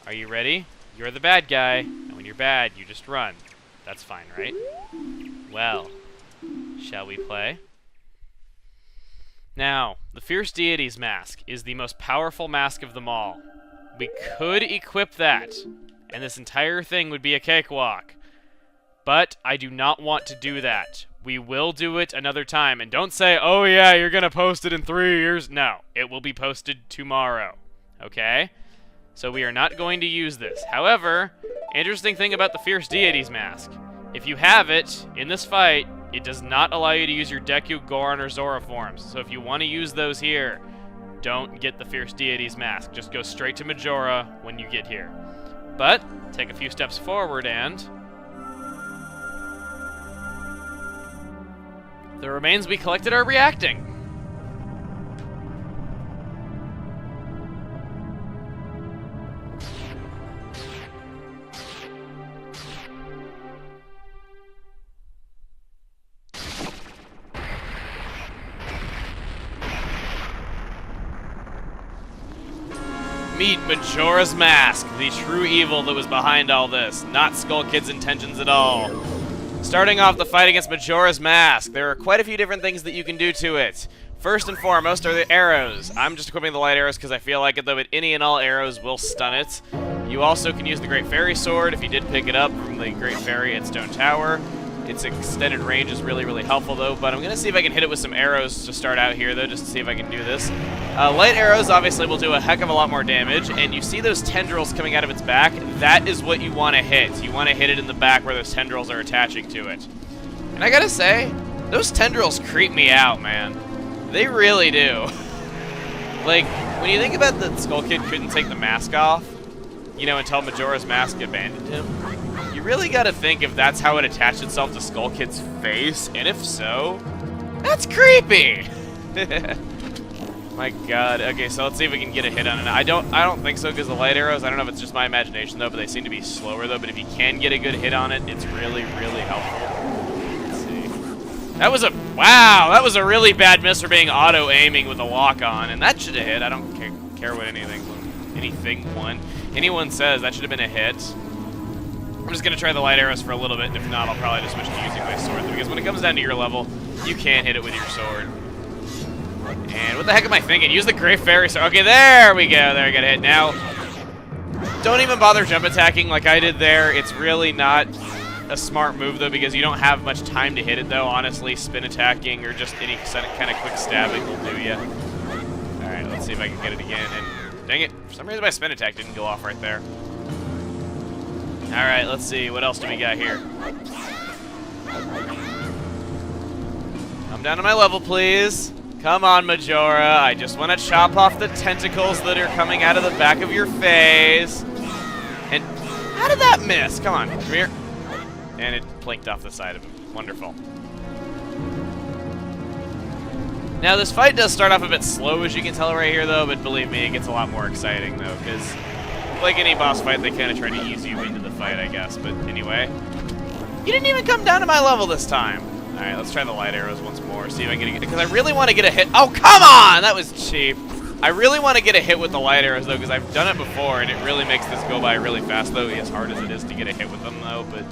Are you ready? You're the bad guy, and when you're bad, you just run. That's fine, right? Well, shall we play? Now, the Fierce Deity's mask is the most powerful mask of them all. We could equip that, and this entire thing would be a cakewalk. But I do not want to do that. We will do it another time, and don't say, oh yeah, you're gonna post it in 3 years. No, it will be posted tomorrow, okay? So we are not going to use this. However, interesting thing about the Fierce Deity's mask. If you have it, in this fight, it does not allow you to use your Deku, Goron, or Zora forms. So if you want to use those here, don't get the Fierce Deity's mask. Just go straight to Majora when you get here. But, take a few steps forward and... the remains we collected are reacting. Meet Majora's Mask, the true evil that was behind all this, not Skull Kid's intentions at all. Starting off the fight against Majora's Mask, there are quite a few different things that you can do to it. First and foremost are the arrows. I'm just equipping the light arrows because I feel like it, though, but any and all arrows will stun it. You also can use the Great Fairy Sword if you did pick it up from the Great Fairy at Stone Tower. Its extended range is really, really helpful, though, but I'm going to see if I can hit it with some arrows to start out here, though, just to see if I can do this. Light arrows, obviously, will do a heck of a lot more damage, and you see those tendrils coming out of its back? That is what you want to hit. You want to hit it in the back where those tendrils are attaching to it. And I gotta say, those tendrils creep me out, man. They really do. Like, when you think about that Skull Kid couldn't take the mask off, you know, until Majora's Mask abandoned him, you really gotta think if that's how it attached itself to Skull Kid's face, and if so, that's creepy! My god. Okay, so let's see if we can get a hit on it. I don't think so because the light arrows, I don't know if it's just my imagination though, but they seem to be slower though, but if you can get a good hit on it, it's really, really helpful. Let's see. That was a, wow, that was a really bad miss for being auto-aiming with a lock-on, and that should have hit. I don't care what anyone says. That should have been a hit. I'm just going to try the light arrows for a little bit, and if not, I'll probably just switch to using my sword, because when it comes down to your level, you can hit it with your sword. And what the heck am I thinking? Use the Great Fairy Sword. Okay, there we go. There, I got a hit. Now, don't even bother jump attacking like I did there. It's really not a smart move, though, because you don't have much time to hit it, though. Honestly, spin attacking or just any kind of quick stabbing will do you. All right, let's see if I can get it again. And dang it, for some reason my spin attack didn't go off right there. All right, let's see. What else do we got here? Come down to my level, please. Come on, Majora. I just want to chop off the tentacles that are coming out of the back of your face. And how did that miss? Come on, come here. And it blinked off the side of him. Wonderful. Now, this fight does start off a bit slow, as you can tell right here, though, but believe me, it gets a lot more exciting, though, because like any boss fight, they kind of try to ease you into the fight, I guess. But anyway, you didn't even come down to my level this time. All right, let's try the light arrows once more, see if I can get it, because I really want to get a hit. Oh, come on! That was cheap. I really want to get a hit with the light arrows, though, because I've done it before, and it really makes this go by really fast, though, as hard as it is to get a hit with them, though. But,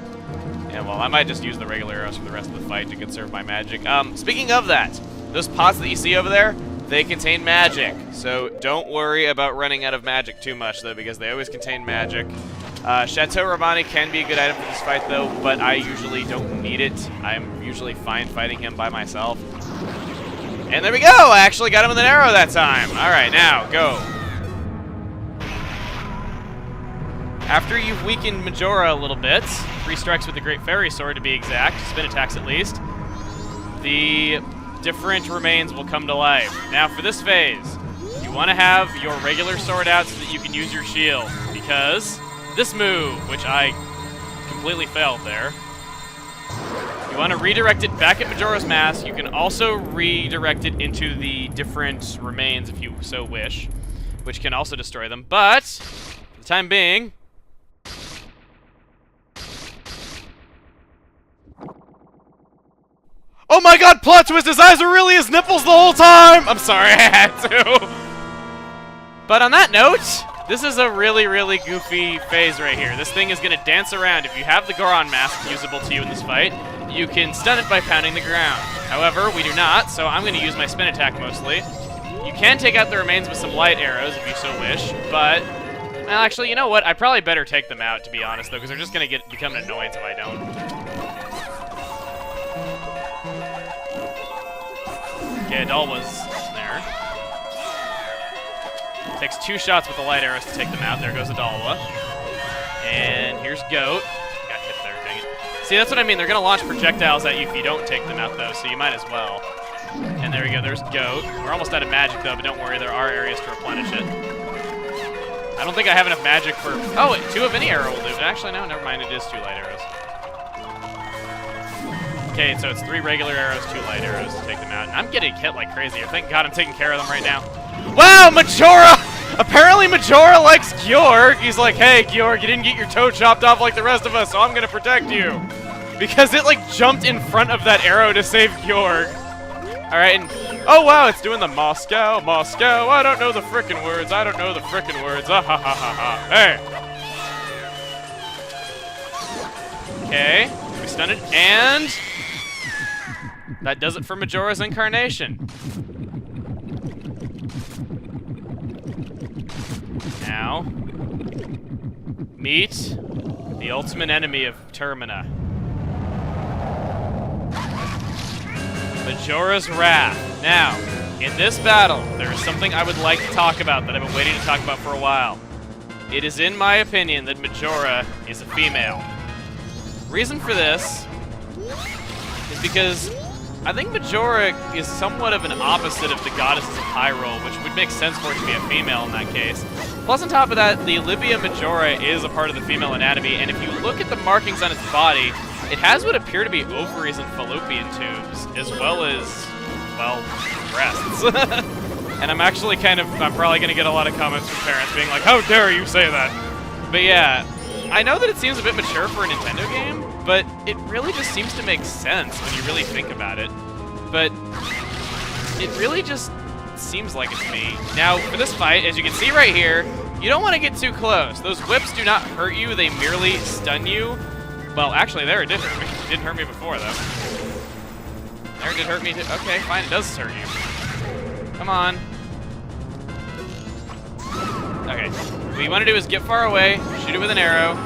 yeah, well, I might just use the regular arrows for the rest of the fight to conserve my magic. Speaking of that, those pots that you see over there, they contain magic. So don't worry about running out of magic too much, though, because they always contain magic. Chateau Ravani can be a good item for this fight, though, but I usually don't need it. I'm usually fine fighting him by myself. And there we go! I actually got him with an arrow that time. All right, now, go. After you've weakened Majora a little bit, 3 strikes with the Great Fairy Sword to be exact, spin attacks at least, the different remains will come to life. Now, for this phase, you want to have your regular sword out so that you can use your shield, because this move, which I completely failed there, you want to redirect it back at Majora's Mask. You can also redirect it into the different remains if you so wish, which can also destroy them. But, for the time being, oh my god, plot twist, his eyes were really his nipples the whole time! I'm sorry, I had to. But on that note, This is a really, really goofy phase right here. This thing is going to dance around. If you have the Goron Mask usable to you in this fight, you can stun it by pounding the ground. However, we do not, so I'm going to use my spin attack mostly. You can take out the remains with some light arrows if you so wish, but... Well, actually, you know what? I probably better take them out, to be honest, though, because they're just going to become an annoyance if I don't. Okay, Adalwa's there. Takes 2 shots with the light arrows to take them out. There goes Adalwa. And here's Goat. Got hit there, dang it. See, that's what I mean. They're going to launch projectiles at you if you don't take them out, though, so you might as well. And there we go. There's Goat. We're almost out of magic, though, but don't worry. There are areas to replenish it. I don't think I have enough magic for... Oh, wait, 2 of any arrow will do. Actually, no, never mind. It is 2 light arrows. Okay, so it's 3 regular arrows, 2 light arrows to take them out. And I'm getting hit like crazy. Thank God I'm taking care of them right now. Wow, Majora! Apparently Majora likes Georg. He's like, hey, Georg, you didn't get your toe chopped off like the rest of us, so I'm going to protect you. Because it, like, jumped in front of that arrow to save Georg. Alright, and... Oh, wow, it's doing the Moscow, Moscow. I don't know the frickin' words. I don't know the frickin' words. Ah, ha, ha, ha, ha. Hey. Okay, we stun it, and... That does it for Majora's incarnation. Now, meet the ultimate enemy of Termina. Majora's Wrath. Now, in this battle, there is something I would like to talk about that I've been waiting to talk about for a while. It is in my opinion that Majora is a female. Reason for this is because I think Majora is somewhat of an opposite of the goddesses of Hyrule, which would make sense for it to be a female in that case. Plus, on top of that, the Olivia Majora is a part of the female anatomy, and if you look at the markings on its body, it has what appear to be ovaries and fallopian tubes, as well as, well, breasts. And I'm actually I'm probably going to get a lot of comments from parents being like, how dare you say that? But yeah, I know that it seems a bit mature for a Nintendo game, but it really just seems to make sense when you really think about it. But it really just seems like it's me. Now, for this fight, as you can see right here, you don't want to get too close. Those whips do not hurt you, they merely stun you. Well, actually, there it did hurt me. It didn't hurt me before, though. There it did hurt me, too. Okay, fine, it does hurt you. Come on. Okay, what you want to do is get far away, shoot it with an arrow,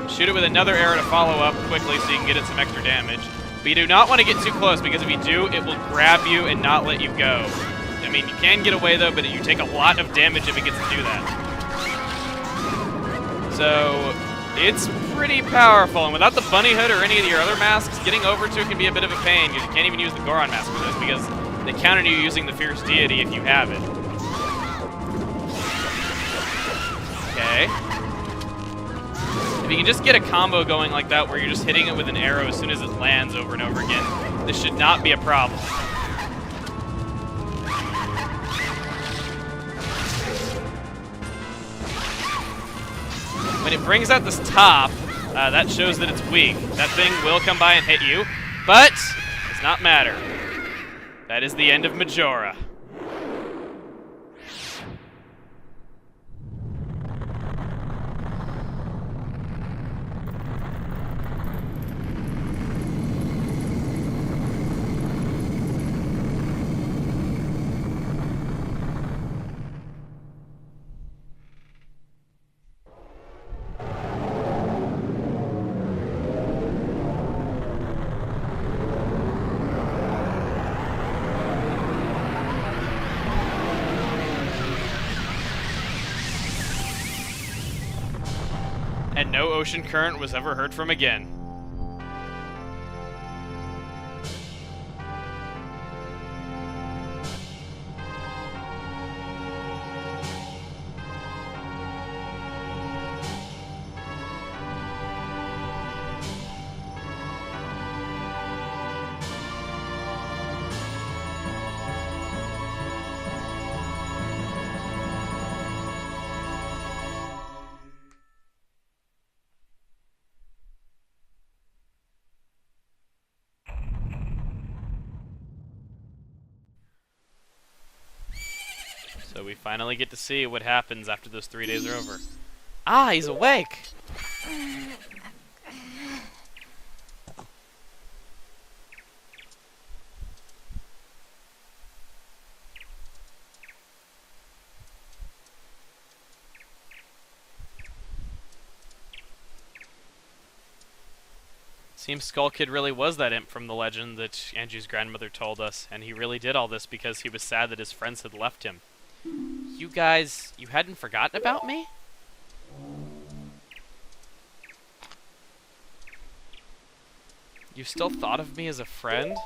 shoot it with another arrow to follow up quickly so you can get it some extra damage. But you do not want to get too close, because if you do, it will grab you and not let you go. I mean, you can get away, though, but you take a lot of damage if it gets to do that. So, it's pretty powerful, and without the bunny hood or any of your other masks, getting over to it can be a bit of a pain. You can't even use the Goron mask for this, because they counter you using the Fierce Deity if you have it. Okay. If you can just get a combo going like that, where you're just hitting it with an arrow as soon as it lands over and over again, this should not be a problem. When it brings out this top, that shows that it's weak. That thing will come by and hit you, but it does not matter. That is the end of Majora. And no ocean current was ever heard from again. So we finally get to see what happens after those 3 days are over. Ah, he's awake! Seems Skull Kid really was that imp from the legend that Angie's grandmother told us, and he really did all this because he was sad that his friends had left him. You guys, you hadn't forgotten about me? You still thought of me as a friend?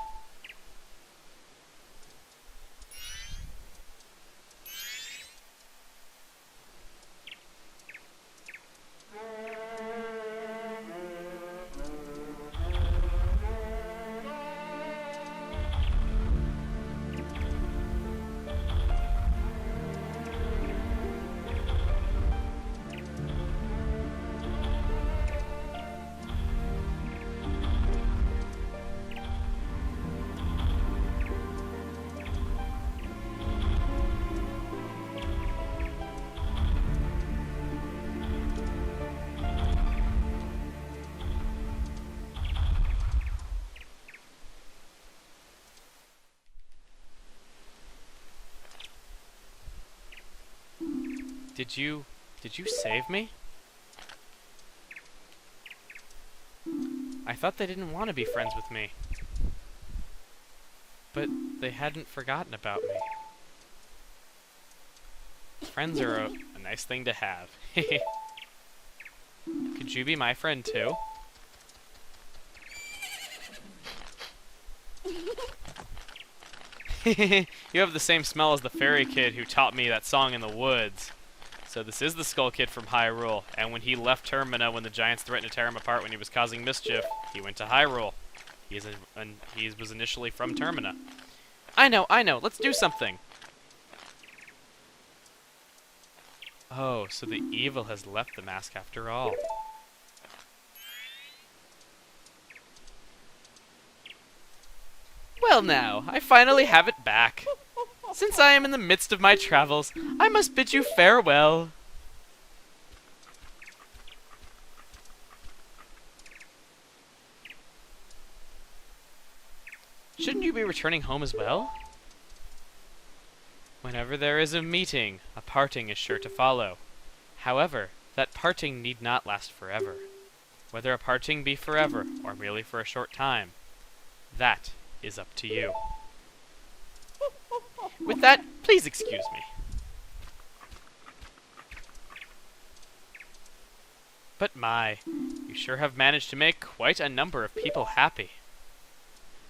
Did you save me? I thought they didn't want to be friends with me. But they hadn't forgotten about me. Friends are a nice thing to have. Could you be my friend too? You have the same smell as the fairy kid who taught me that song in the woods. So this is the Skull Kid from Hyrule, and when he left Termina when the giants threatened to tear him apart when he was causing mischief, he went to Hyrule. He was initially from Termina. I know, let's do something! Oh, so the evil has left the mask after all. Well now, I finally have it back. Since I am in the midst of my travels, I must bid you farewell. Shouldn't you be returning home as well? Whenever there is a meeting, a parting is sure to follow. However, that parting need not last forever. Whether a parting be forever, or merely for a short time, that is up to you. With that, please excuse me. But my, you sure have managed to make quite a number of people happy.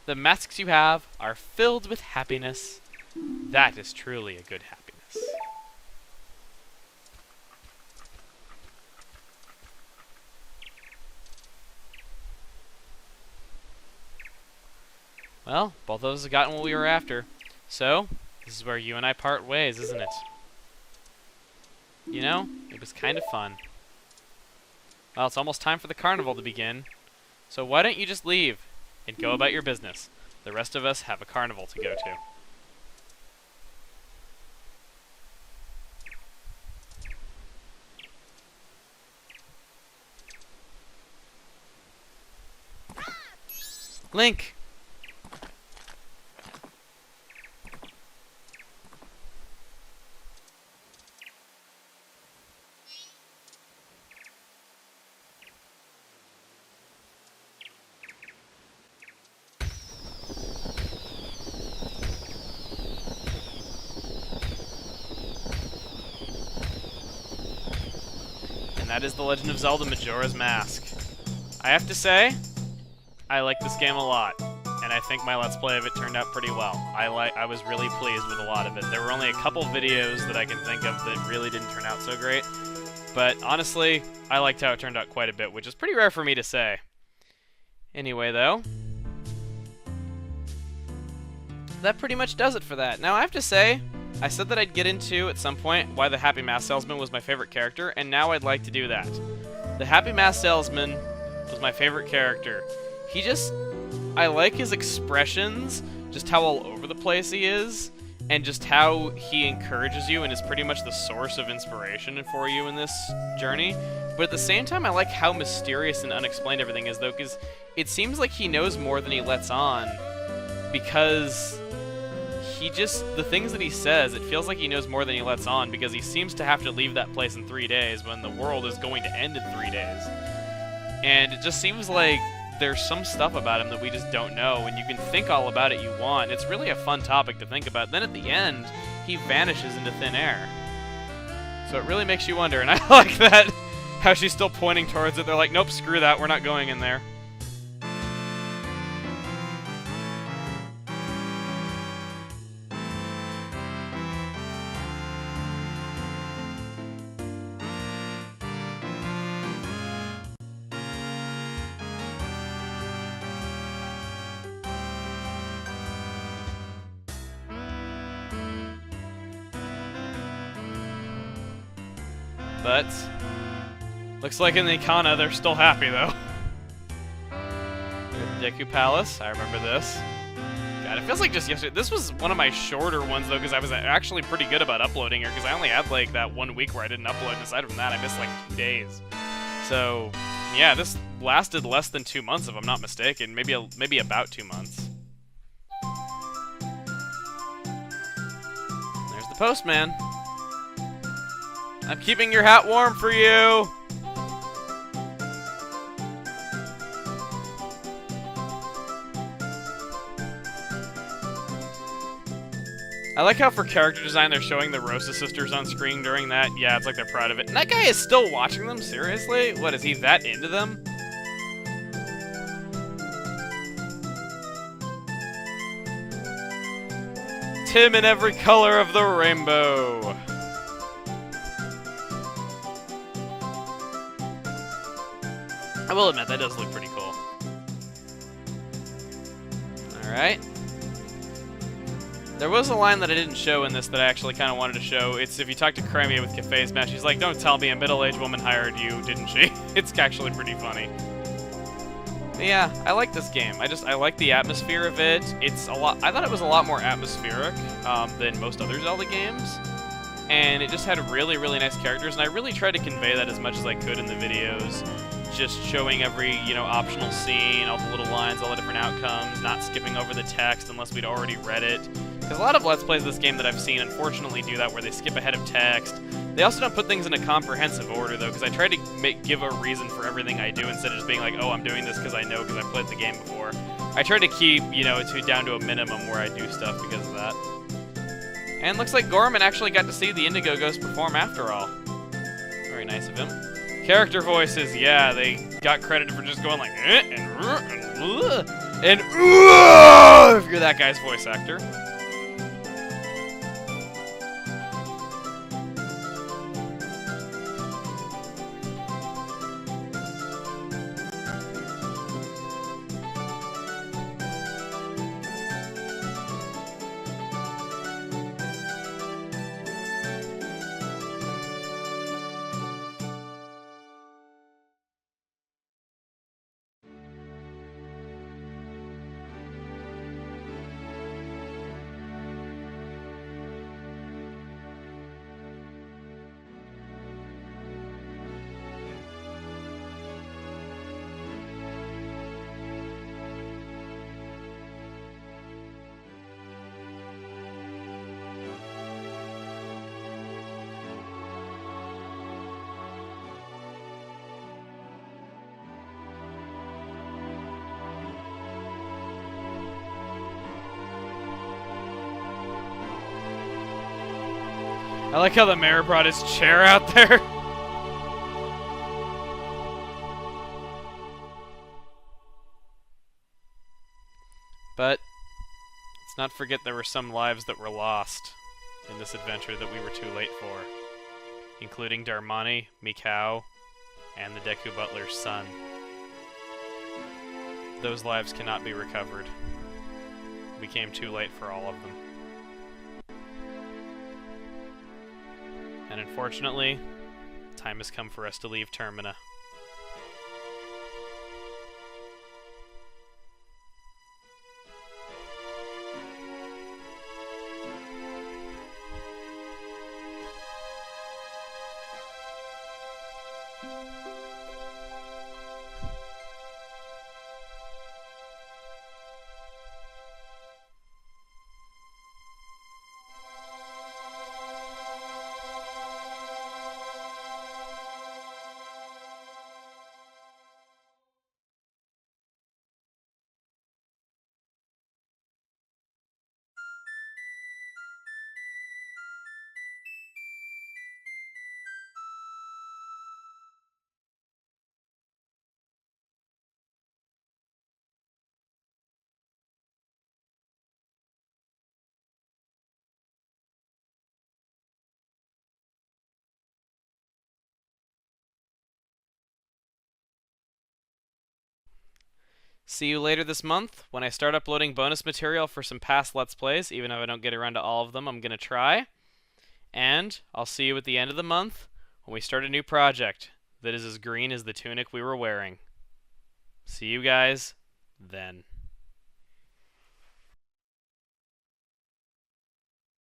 The masks you have are filled with happiness. That is truly a good happiness. Well, both of us have gotten what we were after. So, this is where you and I part ways, isn't it? You know, it was kind of fun. Well, it's almost time for the carnival to begin. So why don't you just leave and go about your business? The rest of us have a carnival to go to. Link! And that is The Legend of Zelda Majora's Mask. I have to say, I like this game a lot, and I think my Let's Play of it turned out pretty well. I was really pleased with a lot of it. There were only a couple videos that I can think of that really didn't turn out so great, but honestly, I liked how it turned out quite a bit, which is pretty rare for me to say. Anyway, though, that pretty much does it for that. Now, I have to say, I said that I'd get into, at some point, why the Happy Mask Salesman was my favorite character, and now I'd like to do that. The Happy Mask Salesman was my favorite character. I like his expressions, just how all over the place he is, and just how he encourages you and is pretty much the source of inspiration for you in this journey. But at the same time, I like how mysterious and unexplained everything is, though, because it seems like he knows more than he lets on, because the things that he says, it feels like he knows more than he lets on, because he seems to have to leave that place in 3 days when the world is going to end in 3 days. And it just seems like there's some stuff about him that we just don't know, and you can think all about it you want. It's really a fun topic to think about. Then at the end, he vanishes into thin air. So it really makes you wonder, and I like that, how she's still pointing towards it. They're like, nope, screw that, we're not going in there. But looks like in the Ikana they're still happy, though. Look at the Deku Palace. I remember this. God, it feels like just yesterday. This was one of my shorter ones, though, because I was actually pretty good about uploading here, because I only had, like, that 1 week where I didn't upload. Aside from that, I missed, like, 2 days. So, yeah, this lasted less than 2 months, if I'm not mistaken. Maybe about 2 months. There's the postman. I'm keeping your hat warm for you! I like how for character design they're showing the Rosa sisters on screen during that. Yeah, it's like they're proud of it. And that guy is still watching them? Seriously? What, is he that into them? Tim in every color of the rainbow! I will admit, that does look pretty cool. Alright. There was a line that I didn't show in this that I actually kind of wanted to show. It's if you talk to Crimea with Cafe's Smash, she's like, don't tell me a middle-aged woman hired you, didn't she? It's actually pretty funny. But yeah, I like this game. I like the atmosphere of it. It's a lot. I thought it was a lot more atmospheric than most other Zelda games. And it just had really, really nice characters, and I really tried to convey that as much as I could in the videos. Just showing every, optional scene, all the little lines, all the different outcomes, not skipping over the text unless we'd already read it. Because a lot of Let's Plays of this game that I've seen, unfortunately, do that where they skip ahead of text. They also don't put things in a comprehensive order, though, because I try to give a reason for everything I do instead of just being like, oh, I'm doing this because I know because I played the game before. I try to keep, it down to a minimum where I do stuff because of that. And looks like Gorman actually got to see the Indigo Ghost perform after all. Very nice of him. Character voices, yeah, they got credited for just going like, and if you're that guy's voice actor. I like how the mayor brought his chair out there. But let's not forget there were some lives that were lost in this adventure that we were too late for, including Darmani, Mikau, and the Deku Butler's son. Those lives cannot be recovered. We came too late for all of them. And unfortunately, time has come for us to leave Termina. See you later this month when I start uploading bonus material for some past Let's Plays. Even if I don't get around to all of them, I'm going to try. And I'll see you at the end of the month when we start a new project that is as green as the tunic we were wearing. See you guys then.